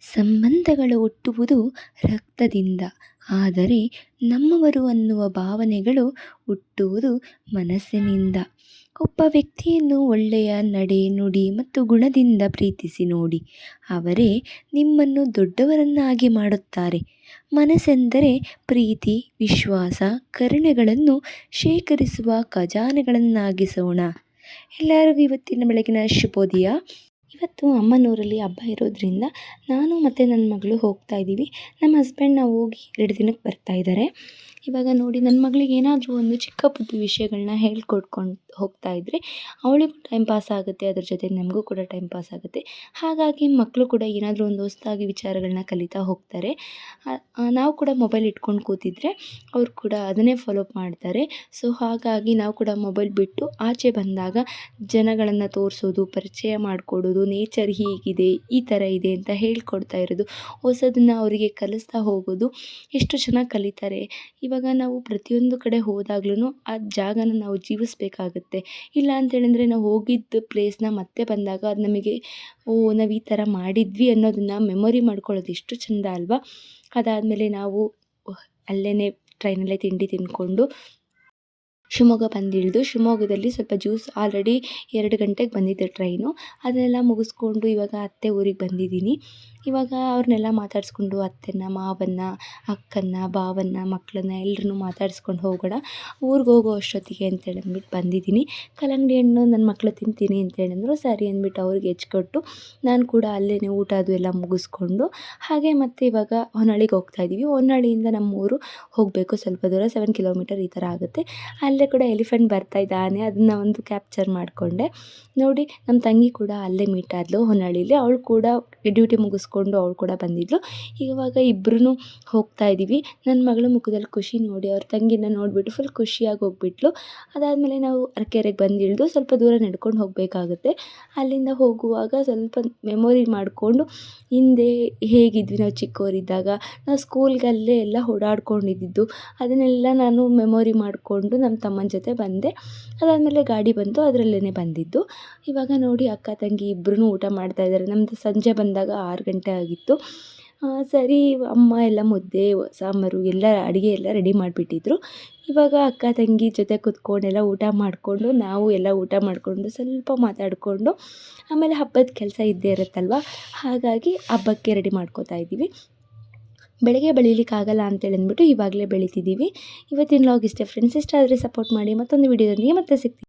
ಸಂಬಂಧಗಳು ಹುಟ್ಟುವುದು ರಕ್ತದಿಂದ, ಆದರೆ ನಮ್ಮವರು ಅನ್ನುವ ಭಾವನೆಗಳು ಹುಟ್ಟುವುದು ಮನಸ್ಸಿನಿಂದ. ಒಬ್ಬ ವ್ಯಕ್ತಿಯನ್ನು ಒಳ್ಳೆಯ ನಡೆ, ನುಡಿ ಮತ್ತು ಗುಣದಿಂದ ಪ್ರೀತಿಸಿ ನೋಡಿ. ಅವರೇ ನಿಮ್ಮನ್ನು ದೊಡ್ಡವರನ್ನಾಗಿ ಮಾಡುತ್ತಾರೆ. ಮನಸ್ಸೆಂದರೆ ಪ್ರೀತಿ, ವಿಶ್ವಾಸ, ಕರುಣೆಗಳನ್ನು ಶೇಖರಿಸುವ ಖಜಾನೆಗಳನ್ನಾಗಿಸೋಣ. ಎಲ್ಲರಿಗೂ ಇವತ್ತಿನ ಬೆಳಗಿನ ಶುಭೋದಯ. ಇವತ್ತು ಅಮ್ಮನೂರಲ್ಲಿ ಹಬ್ಬ ಇರೋದ್ರಿಂದ ನಾನು ಮತ್ತು ನನ್ನ ಮಗಳು ಹೋಗ್ತಾ ಇದ್ದೀವಿ. ನಮ್ಮ ಹಸ್ಬೆಂಡ್ ನಾವು ಹೋಗಿ 2 ದಿನಕ್ಕೆ ಬರ್ತಾ ಇದ್ದಾರೆ. ಇವಾಗ ನೋಡಿ, ನನ್ನ ಮಗಳಿಗೆ ಏನಾದರೂ ಒಂದು ಚಿಕ್ಕ ಬುದ್ಧಿ ವಿಷಯಗಳನ್ನ ಹೇಳ್ಕೊಡ್ಕೊಂಡು ಹೋಗ್ತಾ ಇದ್ದರೆ ಅವಳಿಗೂ ಟೈಮ್ ಪಾಸ್ ಆಗುತ್ತೆ, ಅದ್ರ ಜೊತೆ ನಮಗೂ ಕೂಡ ಟೈಮ್ ಪಾಸ್ ಆಗುತ್ತೆ. ಹಾಗಾಗಿ ಮಕ್ಕಳು ಕೂಡ ಏನಾದರೂ ಒಂದು ಹೊಸದಾಗಿ ವಿಚಾರಗಳನ್ನ ಕಲಿತಾ ಹೋಗ್ತಾರೆ. ನಾವು ಕೂಡ ಮೊಬೈಲ್ ಇಟ್ಕೊಂಡು ಕೂತಿದ್ರೆ ಅವ್ರು ಕೂಡ ಅದನ್ನೇ ಫಾಲೋ ಅಪ್ ಮಾಡ್ತಾರೆ. ಸೊ ಹಾಗಾಗಿ ನಾವು ಕೂಡ ಮೊಬೈಲ್ ಬಿಟ್ಟು ಆಚೆ ಬಂದಾಗ ಜನಗಳನ್ನು ತೋರಿಸೋದು, ಪರಿಚಯ ಮಾಡಿಕೊಡೋದು, ನೇಚರ್ ಹೀಗಿದೆ, ಈ ಥರ ಇದೆ ಅಂತ ಹೇಳ್ಕೊಡ್ತಾ ಇರೋದು, ಹೊಸದನ್ನು ಅವರಿಗೆ ಕಲಿಸ್ತಾ ಹೋಗೋದು ಎಷ್ಟು ಚೆನ್ನಾಗಿ ಕಲಿತಾರೆ. ಇವಾಗ ನಾವು ಪ್ರತಿಯೊಂದು ಕಡೆ ಹೋದಾಗ್ಲೂ ಆ ಜಾಗನ ನಾವು ಜೀವಿಸ್ಬೇಕಾಗತ್ತೆ. ಇಲ್ಲ ಅಂತೇಳಿದ್ರೆ ನಾವು ಹೋಗಿದ್ದ ಪ್ಲೇಸ್ನ ಮತ್ತೆ ಬಂದಾಗ ಅದು ನಮಗೆ ನಾವು ಈ ಥರ ಮಾಡಿದ್ವಿ ಅನ್ನೋದನ್ನು ಮೆಮೊರಿ ಮಾಡ್ಕೊಳ್ಳೋದು ಎಷ್ಟು ಚೆಂದ ಅಲ್ವಾ. ಅದಾದಮೇಲೆ ನಾವು ಅಲ್ಲೇ ಟ್ರೈನಲ್ಲೇ ತಿಂಡಿ ತಿಂದ್ಕೊಂಡು ಶಿವಮೊಗ್ಗ ಬಂದಿಳಿದು, ಶಿವಮೊಗ್ಗದಲ್ಲಿ ಸ್ವಲ್ಪ ಜ್ಯೂಸ್, ಆಲ್ರೆಡಿ 2 ಗಂಟೆಗೆ ಬಂದಿದ್ದೆ ಟ್ರೈನು. ಅದನ್ನೆಲ್ಲ ಮುಗಿಸ್ಕೊಂಡು ಇವಾಗ ಅತ್ತೆ ಊರಿಗೆ ಬಂದಿದ್ದೀನಿ. ಇವಾಗ ಅವ್ರನ್ನೆಲ್ಲ ಮಾತಾಡಿಸ್ಕೊಂಡು ಅತ್ತೆನ, ಮಾವನ್ನ, ಅಕ್ಕನ್ನ, ಬಾವನ್ನ, ಮಕ್ಕಳನ್ನ ಎಲ್ಲರನ್ನೂ ಮಾತಾಡಿಸ್ಕೊಂಡು ಹೋಗೋಣ ಊರಿಗೆ ಹೋಗೋ ಅಷ್ಟೊತ್ತಿಗೆ ಅಂತೇಳಿ ಅಂದ್ಬಿಟ್ಟು ಬಂದಿದ್ದೀನಿ. ಕಲ್ಲಂಗಡಿ ಹಣ್ಣು ನನ್ನ ಮಕ್ಕಳು ತಿಂತೀನಿ ಅಂತೇಳಿದ್ರು. ಸರಿ ಅಂದ್ಬಿಟ್ಟು ಅವ್ರಿಗೆ ಹೆಚ್ಕೊಟ್ಟು ನಾನು ಕೂಡ ಅಲ್ಲೇ ಊಟ ಅದು ಎಲ್ಲ ಮುಗಿಸ್ಕೊಂಡು ಹಾಗೆ ಮತ್ತೆ ಇವಾಗ ಹೊನ್ನಾಳಿಗೆ ಹೋಗ್ತಾಯಿದ್ದೀವಿ. ಹೊನ್ನಾಳಿಯಿಂದ ನಮ್ಮೂರು ಹೋಗಬೇಕು ಸ್ವಲ್ಪ ದೂರ, 7 ಕಿಲೋಮೀಟರ್ ಈ ಥರ ಆಗುತ್ತೆ. ಅಲ್ಲೇ ಕೂಡ ಎಲಿಫೆಂಟ್ ಬರ್ತಾ ಇದ್ದಾನೆ, ಅದನ್ನು ಒಂದು ಕ್ಯಾಪ್ಚರ್ ಮಾಡಿಕೊಂಡೆ. ನೋಡಿ, ನಮ್ಮ ತಂಗಿ ಕೂಡ ಅಲ್ಲೇ ಮೀಟ್ ಆದಳು ಹೊನ್ನಾಳಿಲಿ. ಅವಳು ಕೂಡ ಡ್ಯೂಟಿ ಮುಗಿಸ್ಕೊಂಡು ಅವಳು ಕೂಡ ಬಂದಿದ್ಳು. ಇವಾಗ ಇಬ್ಬರೂ ಹೋಗ್ತಾ ಇದ್ದೀವಿ. ನನ್ನ ಮಗಳ ಮುಖದಲ್ಲಿ ಖುಷಿ ನೋಡಿ ಅವ್ರ ತಂಗಿನ ನೋಡಿಬಿಟ್ಟು ಫುಲ್ ಖುಷಿಯಾಗಿ ಹೋಗ್ಬಿಟ್ಲು. ಅದಾದಮೇಲೆ ನಾವು ಅರಕೆರೆಗೆ ಬಂದಿಳಿದು ಸ್ವಲ್ಪ ದೂರ ನಡ್ಕೊಂಡು ಹೋಗಬೇಕಾಗುತ್ತೆ. ಅಲ್ಲಿಂದ ಹೋಗುವಾಗ ಸ್ವಲ್ಪ ಮೆಮೊರಿ ಮಾಡಿಕೊಂಡು ಹಿಂದೆ ಹೇಗಿದ್ವಿ ನಾವು ಚಿಕ್ಕವರಿದ್ದಾಗ, ನಾವು ಸ್ಕೂಲ್ಗಲ್ಲೇ ಎಲ್ಲ ಓಡಾಡ್ಕೊಂಡಿದ್ದು ಅದನ್ನೆಲ್ಲ ನಾನು ಮೆಮೊರಿ ಮಾಡಿಕೊಂಡು ನಮ್ಮ ತಮ್ಮನ ಜೊತೆ ಬಂದೆ. ಅದಾದಮೇಲೆ ಗಾಡಿ ಬಂತು, ಅದರಲ್ಲೇ ಬಂದಿದ್ದು. ಇವಾಗ ನೋಡಿ, ಅಕ್ಕ ತಂಗಿ ಇಬ್ಬರೂ ಊಟ ಮಾಡ್ತಾಯಿದ್ದಾರೆ. ನಮ್ಮದು ಸಂಜೆ ಬಂದಾಗ 6 ಗಂಟೆ ಆಗಿತ್ತು. ಸರಿ, ಅಮ್ಮ ಎಲ್ಲ ಮುದ್ದೆ, ಸಾಂಬಾರು ಎಲ್ಲ ಅಡುಗೆ ಎಲ್ಲ ರೆಡಿ ಮಾಡಿಬಿಟ್ಟಿದ್ರು. ಇವಾಗ ಅಕ್ಕ ತಂಗಿ ಜೊತೆ ಕೂತ್ಕೊಂಡೆಲ್ಲ ಊಟ ಮಾಡಿಕೊಂಡು, ನಾವು ಎಲ್ಲ ಊಟ ಮಾಡಿಕೊಂಡು ಸ್ವಲ್ಪ ಮಾತಾಡಿಕೊಂಡು ಆಮೇಲೆ ಹಬ್ಬದ ಕೆಲಸ ಇದ್ದೇ ಇರುತ್ತಲ್ವ, ಹಾಗಾಗಿ ಹಬ್ಬಕ್ಕೆ ರೆಡಿ ಮಾಡ್ಕೋತಾ ಇದ್ದೀವಿ. ಬೆಳಗ್ಗೆ ಬೆಳೀಲಿಕ್ಕಾಗಲ್ಲ ಅಂತೇಳಿ ಅಂದ್ಬಿಟ್ಟು ಇವಾಗಲೇ ಬೆಳೀತಿದ್ದೀವಿ. ಇವತ್ತಿನ ವ್ಲಾಗ್ ಇಷ್ಟೇ ಫ್ರೆಂಡ್ಸ್. ಇಷ್ಟ ಆದರೆ ಸಪೋರ್ಟ್ ಮಾಡಿ. ಮತ್ತೊಂದು ವಿಡಿಯೋದೊಂದಿಗೆ ಮತ್ತೆ ಸಿಗ್ತೀವಿ.